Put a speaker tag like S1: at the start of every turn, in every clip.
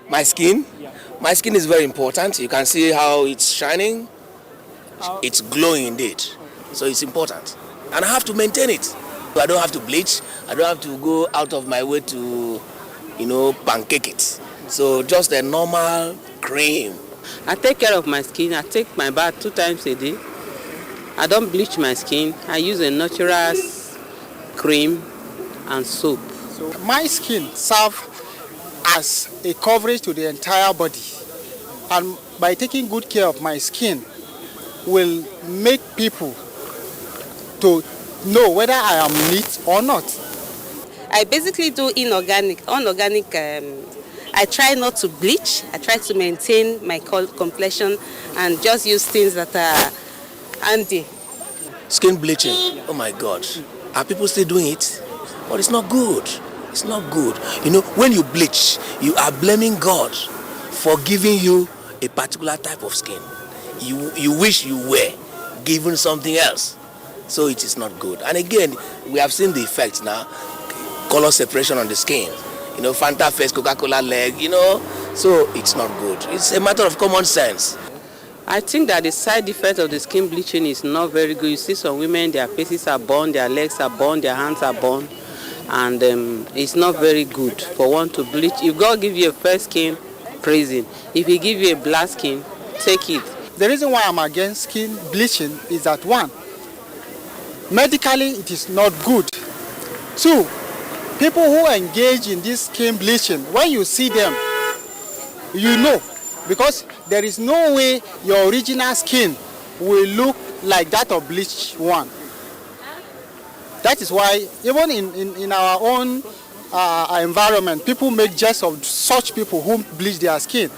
S1: My skin? My skin is very important. You can see how it's shining. It's glowing indeed. So it's important. And I have to maintain it. I don't have to bleach. I don't have to go out of my way to, pancake it. So just a normal cream.
S2: I take care of my skin. I take my bath 2 times a day. I don't bleach my skin. I use a natural cream and soap.
S3: So my skin serves as a coverage to the entire body. And by taking good care of my skin will make people to know whether I am neat or not.
S4: I basically do unorganic. I try not to bleach. I try to maintain my complexion and just use things that are handy.
S1: Skin bleaching. Oh my God. Are people still doing it? But it's not good. It's not good. When you bleach, you are blaming God for giving you a particular type of skin. You wish you were given something else. So it is not good. And again, we have seen the effects now. Color separation on the skin. Fanta face, Coca-Cola leg, So it's not good. It's a matter of common sense.
S2: I think that the side effect of the skin bleaching is not very good. You see some women, their faces are burned, their legs are burned, their hands are burned. And it's not very good for one to bleach. If God give you a fair skin, praise Him. If He give you a black skin, take it.
S3: The reason why I'm against skin bleaching is that one, medically it is not good. Two, people who engage in this skin bleaching, when you see them, because there is no way your original skin will look like that of bleached one. That is why even in our own environment, people make jest of such people who bleach their skin.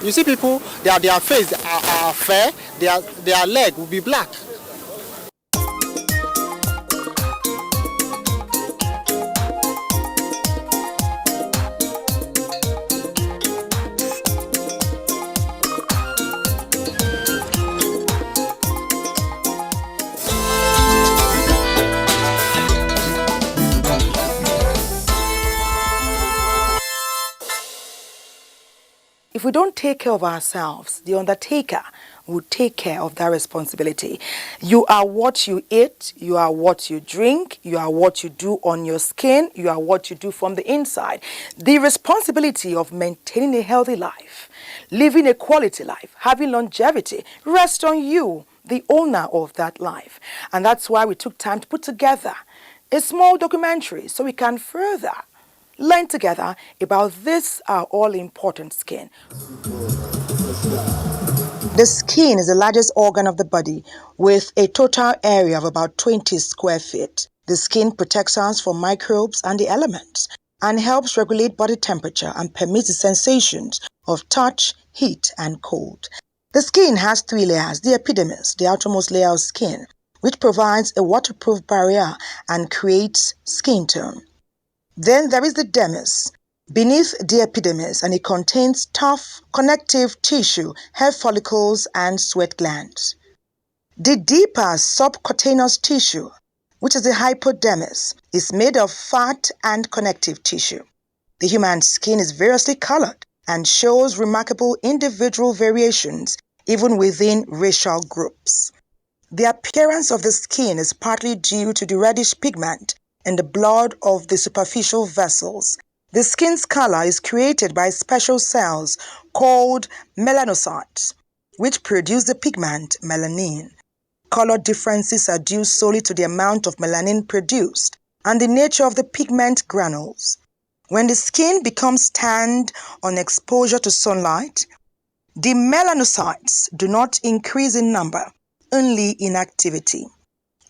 S3: You see people, their face are fair, their leg will be black.
S5: If we don't take care of ourselves, the undertaker will take care of that responsibility. You are what you eat, you are what you drink, you are what you do on your skin, you are what you do from the inside. The responsibility of maintaining a healthy life, living a quality life, having longevity, rests on you, the owner of that life. And that's why we took time to put together a small documentary so we can further learn together about this our all-important skin. The skin is the largest organ of the body with a total area of about 20 square feet. The skin protects us from microbes and the elements and helps regulate body temperature and permits the sensations of touch, heat, and cold. The skin has 3 layers: the epidermis, the outermost layer of skin, which provides a waterproof barrier and creates skin tone. Then there is the dermis, beneath the epidermis, and it contains tough connective tissue, hair follicles, and sweat glands. The deeper subcutaneous tissue, which is the hypodermis, is made of fat and connective tissue. The human skin is variously colored and shows remarkable individual variations even within racial groups. The appearance of the skin is partly due to the reddish pigment in the blood of the superficial vessels. The skin's color is created by special cells called melanocytes, which produce the pigment melanin. Color differences are due solely to the amount of melanin produced and the nature of the pigment granules. When the skin becomes tanned on exposure to sunlight, the melanocytes do not increase in number, only in activity.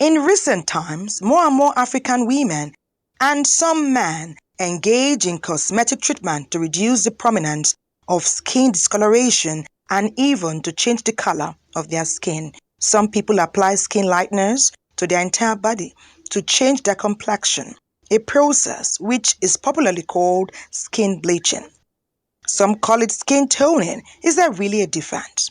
S5: In recent times, more and more African women and some men engage in cosmetic treatment to reduce the prominence of skin discoloration and even to change the color of their skin. Some people apply skin lighteners to their entire body to change their complexion, a process which is popularly called skin bleaching. Some call it skin toning. Is there really a difference?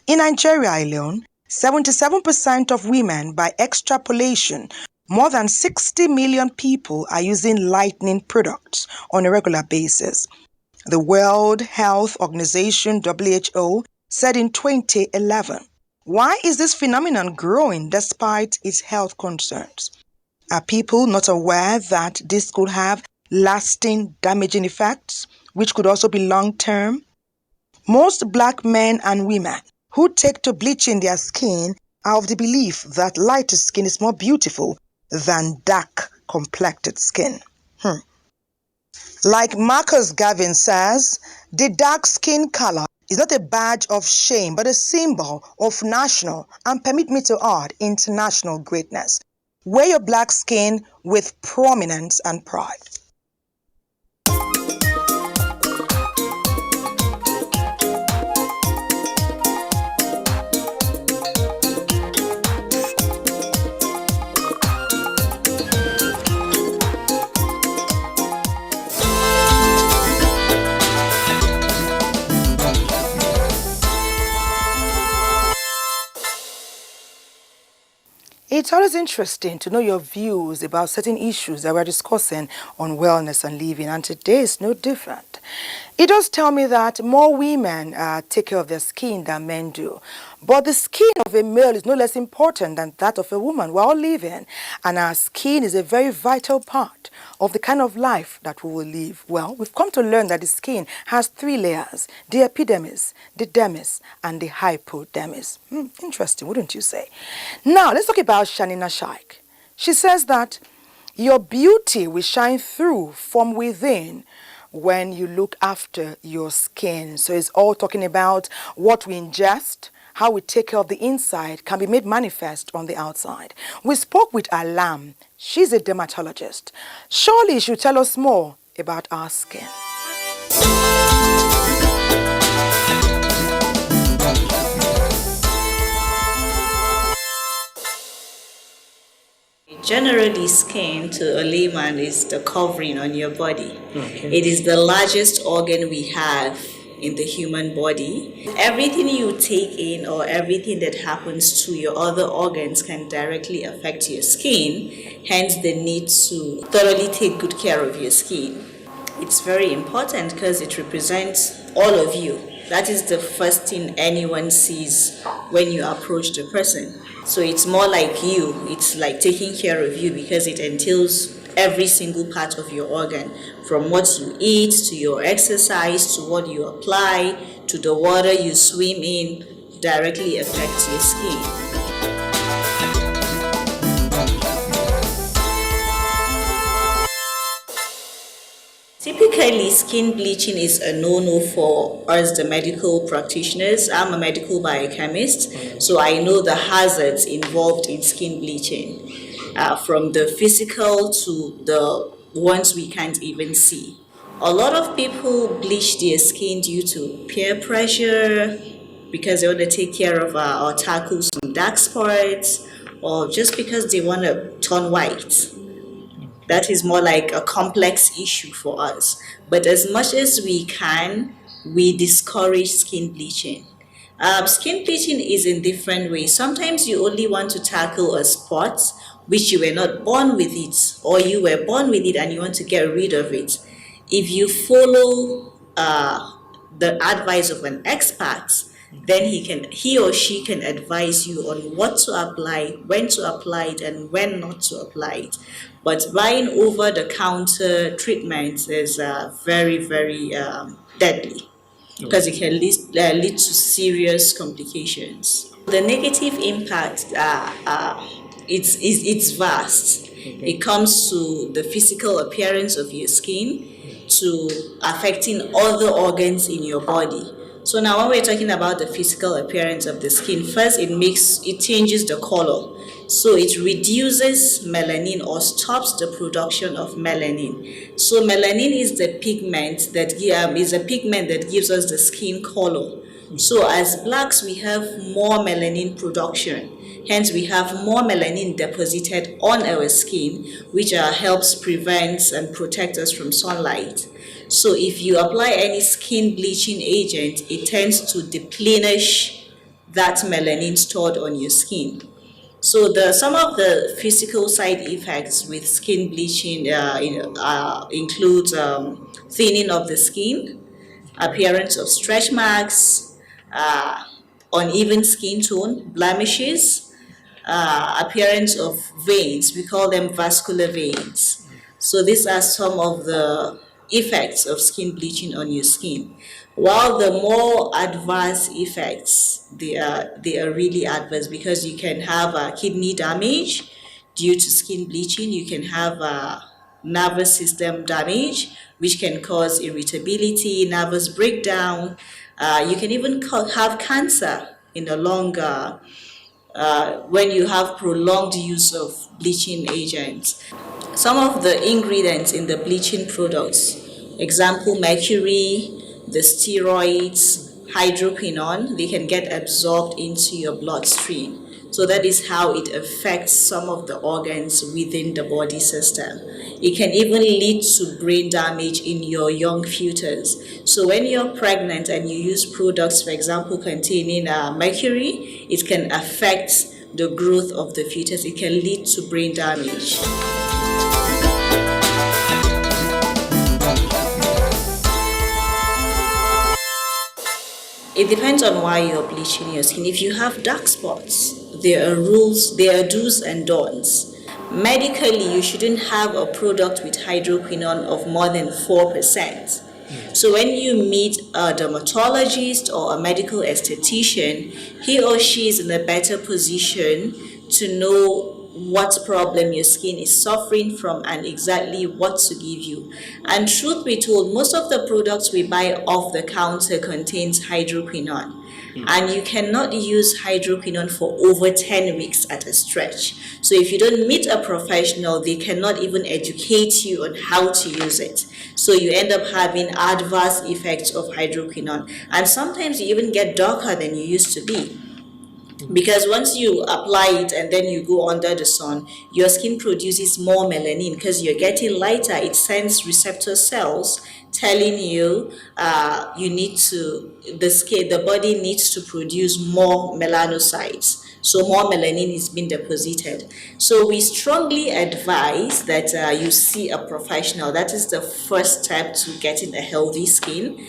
S5: In Nigeria alone, 77% of women, by extrapolation, more than 60 million people are using lightening products on a regular basis. The World Health Organization, WHO, said in 2011. Why is this phenomenon growing despite its health concerns? Are people not aware that this could have lasting damaging effects, which could also be long-term? Most black men and women who take to bleaching their skin are of the belief that lighter skin is more beautiful than dark complected skin. Like Marcus Gavin says, the dark skin color is not a badge of shame but a symbol of national and, permit me to add, international greatness. Wear your black skin with prominence and pride. It's always interesting to know your views about certain issues that we're discussing on wellness and living, and today is no different. It does tell me that more women take care of their skin than men do. But the skin of a male is no less important than that of a woman. We're all living, and our skin is a very vital part of the kind of life that we will live. Well, we've come to learn that the skin has 3 layers: the epidermis, the dermis, and the hypodermis. Interesting, wouldn't you say? Now, let's talk about Shanina Shaikh. She says that your beauty will shine through from within when you look after your skin. So it's all talking about what we ingest, how we take care of the inside can be made manifest on the outside. We spoke with Alam. She's a dermatologist. Surely she will tell us more about our skin.
S6: Generally, skin to a layman is the covering on your body. Okay. It is the largest organ we have in the human body. Everything you take in or everything that happens to your other organs can directly affect your skin, hence the need to thoroughly take good care of your skin. It's very important because it represents all of you. That is the first thing anyone sees when you approach the person. So it's more like you. It's like taking care of you because it entails every single part of your organ, from what you eat to your exercise to what you apply to the water you swim in, directly affects your skin. Typically, skin bleaching is a no-no for us, the medical practitioners. I'm a medical biochemist, so I know the hazards involved in skin bleaching, from the physical to the ones we can't even see. A lot of people bleach their skin due to peer pressure, because they want to take care of or tackle some dark spots, or just because they want to turn white. That is more like a complex issue for us. But as much as we can, we discourage skin bleaching. Skin bleaching is in different ways. Sometimes you only want to tackle a spot which you were not born with it, or you were born with it and you want to get rid of it. If you follow the advice of an expert, then he or she can advise you on what to apply, when to apply it, and when not to apply it. But buying over-the-counter treatments is very, very deadly, because it can lead to serious complications. The negative impact, it's vast. Okay. It comes to the physical appearance of your skin, to affecting other organs in your body. So now when we're talking about the physical appearance of the skin, first it changes the color. So it reduces melanin or stops the production of melanin. So melanin is the pigment that gives us the skin color. So as blacks, we have more melanin production. Hence, we have more melanin deposited on our skin, which helps prevent and protect us from sunlight. So if you apply any skin bleaching agent, it tends to deplenish that melanin stored on your skin. So some of the physical side effects with skin bleaching include thinning of the skin, appearance of stretch marks, uneven skin tone, blemishes, appearance of veins. We call them vascular veins. So these are some of the effects of skin bleaching on your skin. While the more advanced effects, they are really adverse, because you can have kidney damage due to skin bleaching. You can have nervous system damage, which can cause irritability, nervous breakdown. You can even have cancer in the long when you have prolonged use of bleaching agents. Some of the ingredients in the bleaching products, example mercury, the steroids, hydroquinone, they can get absorbed into your bloodstream. So that is how it affects some of the organs within the body system. It can even lead to brain damage in your young fetus. So when you're pregnant and you use products, for example, containing mercury, it can affect the growth of the fetus. It can lead to brain damage. It depends on why you're bleaching your skin. If you have dark spots, there are rules, there are do's and don'ts. Medically, you shouldn't have a product with hydroquinone of more than 4%. So when you meet a dermatologist or a medical esthetician, he or she is in a better position to know what problem your skin is suffering from and exactly what to give you. And truth be told, most of the products we buy off the counter contains hydroquinone. And you cannot use hydroquinone for over 10 weeks at a stretch. So if you don't meet a professional, they cannot even educate you on how to use it. So you end up having adverse effects of hydroquinone. And sometimes you even get darker than you used to be. Because once you apply it and then you go under the sun, your skin produces more melanin because you're getting lighter. It sends receptor cells telling you the body needs to produce more melanocytes. So more melanin is being deposited. So we strongly advise that you see a professional. That is the first step to getting a healthy skin.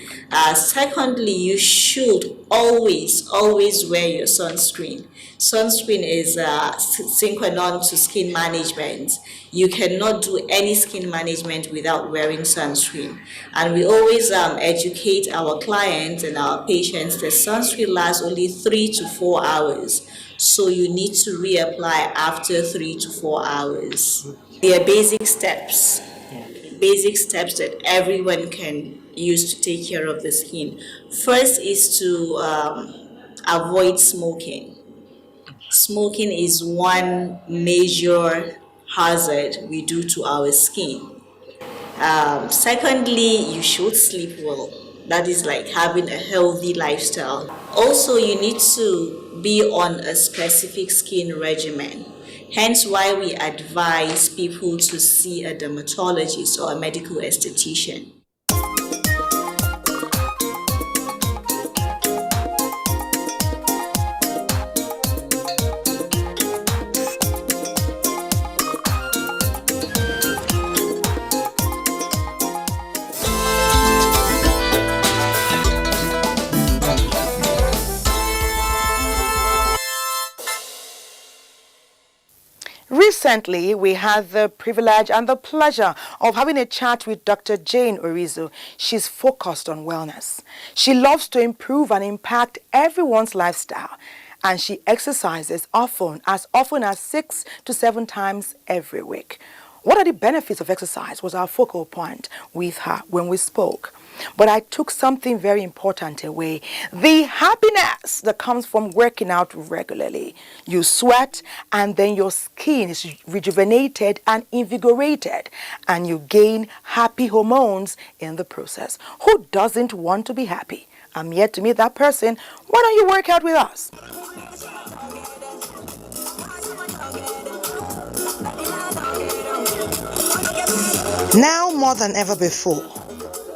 S6: Secondly, you should always wear your sunscreen. Sunscreen is synchronous to skin management. You cannot do any skin management without wearing sunscreen. And we always educate our clients and our patients that sunscreen lasts only 3 to 4 hours. So you need to reapply after 3 to 4 hours. There are basic steps that everyone can use to take care of the skin. First is to avoid smoking. Smoking is one major hazard we do to our skin. Secondly, you should sleep well. That is like having a healthy lifestyle. Also, you need to be on a specific skin regimen. Hence why we advise people to see a dermatologist or a medical esthetician.
S5: Recently, we had the privilege and the pleasure of having a chat with Dr. Jane Orizu. She's focused on wellness. She loves to improve and impact everyone's lifestyle, and she exercises often as 6 to 7 times every week. What are the benefits of exercise was our focal point with her when we spoke. But I took something very important away. The happiness that comes from working out regularly. You sweat and then your skin is rejuvenated and invigorated. And you gain happy hormones in the process. Who doesn't want to be happy? I'm yet to meet that person. Why don't you work out with us? Now more than ever before,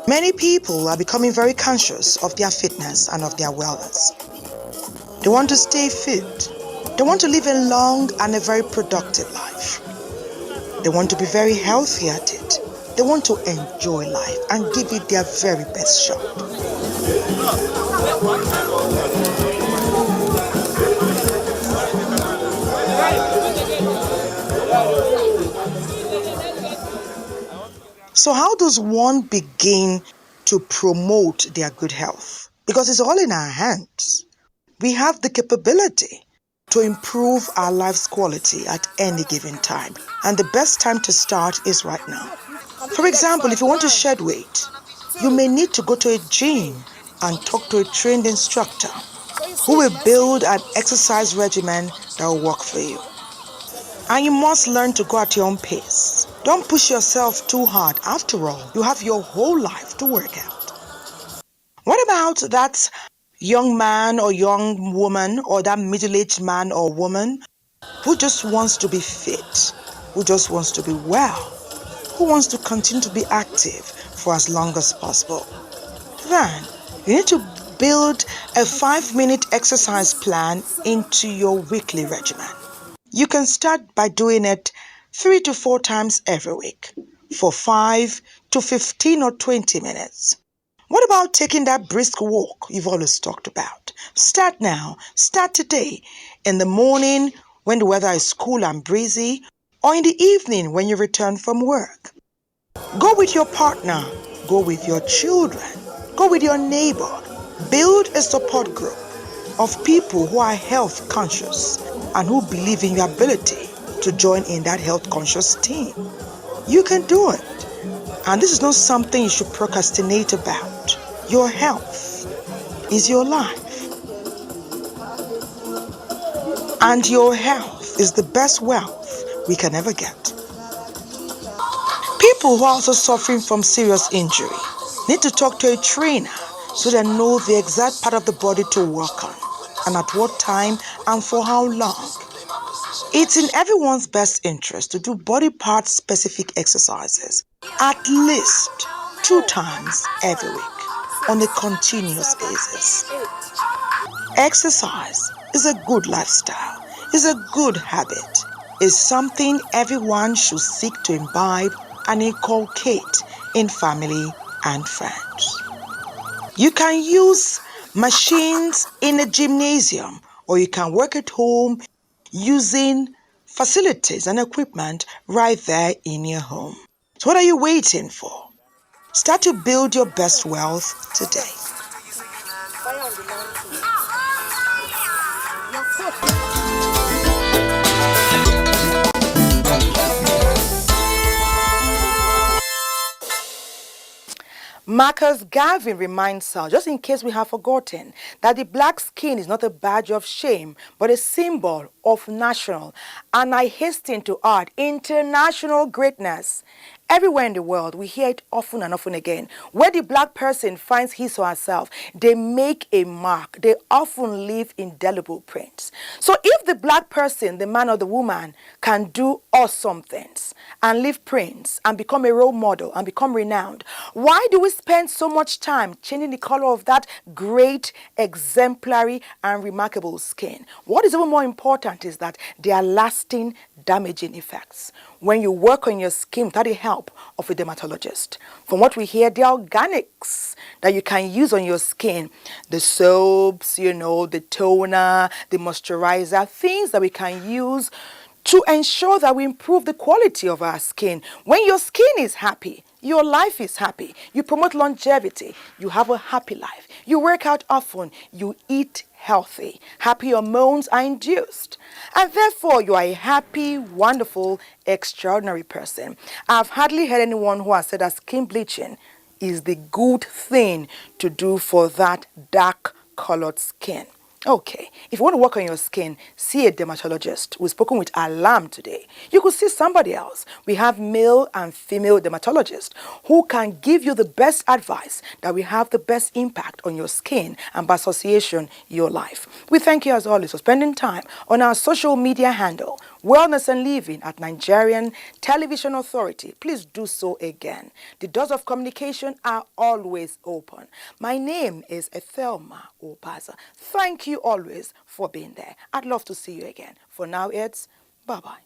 S5: many people are becoming very conscious of their fitness and of their wellness. They want to stay fit. They want to live a long and a very productive life. They want to be very healthy at it. They want to enjoy life and give it their very best shot. So how does one begin to promote their good health? Because it's all in our hands. We have the capability to improve our life's quality at any given time. And the best time to start is right now. For example, if you want to shed weight, you may need to go to a gym and talk to a trained instructor who will build an exercise regimen that will work for you. And you must learn to go at your own pace. Don't push yourself too hard. After all, you have your whole life to work out. What about that young man or young woman or that middle-aged man or woman who just wants to be fit, who just wants to be well, who wants to continue to be active for as long as possible? Then you need to build a 5-minute exercise plan into your weekly regimen. You can start by doing it 3 to 4 times every week for 5 to 15 or 20 minutes. What about taking that brisk walk you've always talked about? Start now. Start today. In the morning when the weather is cool and breezy, or in the evening when you return from work. Go with your partner. Go with your children. Go with your neighbor. Build a support group of people who are health conscious and who believe in your ability to join in that health conscious team. You can do it. And this is not something you should procrastinate about. Your health is your life. And your health is the best wealth we can ever get. People who are also suffering from serious injury need to talk to a trainer so they know the exact part of the body to work on and at what time and for how long. It's in everyone's best interest to do body part specific exercises at least 2 times every week on a continuous basis. Exercise is a good lifestyle, is a good habit, is something everyone should seek to imbibe and inculcate in family and friends. You can use machines in a gymnasium, or you can work at home using facilities and equipment right there in your home. So what are you waiting for? Start to build your best wealth today. Marcus Garvey reminds us, just in case we have forgotten, that the black skin is not a badge of shame, but a symbol of national, and I hasten to add, international greatness. Everywhere in the world, we hear it often and often again. Where the black person finds his or herself, they make a mark. They often leave indelible prints. So if the black person, the man or the woman, can do awesome things and leave prints and become a role model and become renowned, why do we spend so much time changing the color of that great, exemplary, and remarkable skin? What is even more important is that there are lasting damaging effects when you work on your skin without the help of a dermatologist. From what we hear, the organics that you can use on your skin, the soaps, the toner, the moisturizer, things that we can use to ensure that we improve the quality of our skin. When your skin is happy, your life is happy. You promote longevity. You have a happy life. You work out often. You eat healthy. Happy hormones are induced. And therefore, you are a happy, wonderful, extraordinary person. I've hardly heard anyone who has said that skin bleaching is the good thing to do for that dark-colored skin. Okay, if you want to work on your skin, see a dermatologist. We've spoken with Alam today. You could see somebody else. We have male and female dermatologists who can give you the best advice that will have the best impact on your skin and by association, your life. We thank you as always for spending time on our social media handle, Wellness and Living at Nigerian Television Authority. Please do so again. The doors of communication are always open. My name is Ethelma Opaza. Thank you always for being there. I'd love to see you again. For now, it's bye-bye.